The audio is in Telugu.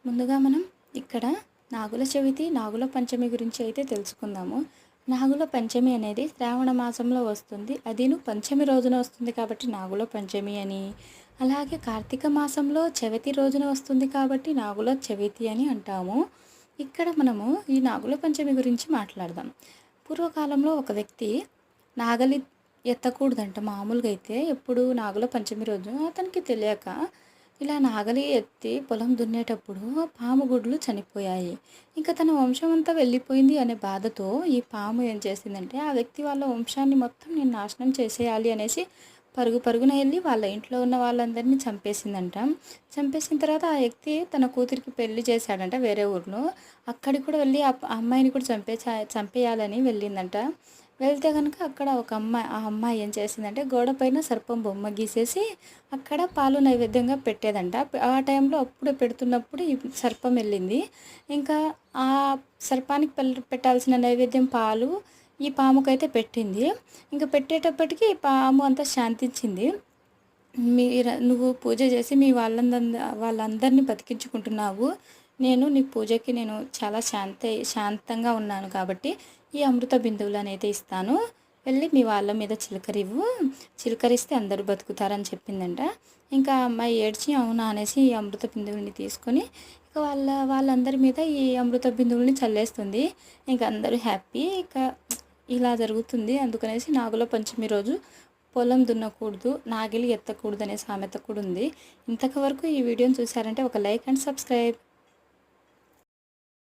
ముందుగా మనం ఇక్కడ నాగుల చవితి, నాగుల పంచమి గురించి అయితే తెలుసుకుందాము. నాగుల పంచమి అనేది శ్రావణ మాసంలో వస్తుంది. అదిను పంచమి రోజున వస్తుంది కాబట్టి నాగుల పంచమి అని. అలాగే కార్తీక మాసంలో చవితి రోజున వస్తుంది కాబట్టి నాగుల చవితి అని అంటాము. ఇక్కడ మనము ఈ నాగుల పంచమి గురించి మాట్లాడదాం. పూర్వకాలంలో ఒక వ్యక్తి నాగలి ఎత్తకూడదంట. మామూలుగా అయితే ఎప్పుడు నాగుల పంచమి రోజు అతనికి తెలియక ఇలా నాగలి ఎత్తి పొలం దున్నేటప్పుడు పాము గుడ్లు చనిపోయాయి. ఇంకా తన వంశం అంతా వెళ్ళిపోయింది అనే బాధతో ఈ పాము ఏం చేసిందంటే ఆ వ్యక్తి వాళ్ళ వంశాన్ని మొత్తం నేను నాశనం చేసేయాలి అనేసి పరుగు పరుగున వెళ్ళి వాళ్ళ ఇంట్లో ఉన్న వాళ్ళందరినీ చంపేసిందంట. చంపేసిన తర్వాత ఆ వ్యక్తి తన కూతురికి పెళ్లి చేశాడంట వేరే ఊర్లో. అక్కడికి కూడా వెళ్ళి ఆ అమ్మాయిని కూడా చంపేయాలని వెళ్ళిందంట. వెళ్తే కనుక అక్కడ ఒక ఆ అమ్మాయి ఏం చేసిందంటే గోడ పైన సర్పం బొమ్మ గీసేసి అక్కడ పాలు నైవేద్యంగా పెట్టేదంట. ఆ టైంలో అప్పుడు పెడుతున్నప్పుడు ఈ సర్పం వెళ్ళింది. ఇంకా ఆ సర్పానికి పెట్టాల్సిన నైవేద్యం పాలు ఈ పాముకైతే పెట్టింది. ఇంకా పెట్టేటప్పటికి ఈ పాము అంతా శాంతించింది. నువ్వు పూజ చేసి మీ వాళ్ళందరినీ బతికించుకుంటున్నావు. నీ పూజకి నేను చాలా శాంతంగా ఉన్నాను కాబట్టి ఈ అమృత బిందువులు అనేది ఇస్తాను. వెళ్ళి మీ వాళ్ళ మీద చిలకరిస్తే అందరూ బతుకుతారని చెప్పిందంట. ఇంకా అమ్మాయి ఏడ్చి అవునా అనేసి ఈ అమృత బిందువుని తీసుకొని ఇక వాళ్ళందరి మీద ఈ అమృత బిందువుల్ని చల్లేస్తుంది. ఇంకా అందరూ హ్యాపీ. ఇక ఇలా జరుగుతుంది. అందుకనేసి నాగుల పంచమి రోజు పొలం దున్నకూడదు, నాగిలి ఎత్తకూడదు అనే సామెత కూడా ఉంది. ఇంతవరకు ఈ వీడియోని చూసారంటే ఒక లైక్ అండ్ సబ్స్క్రైబ్.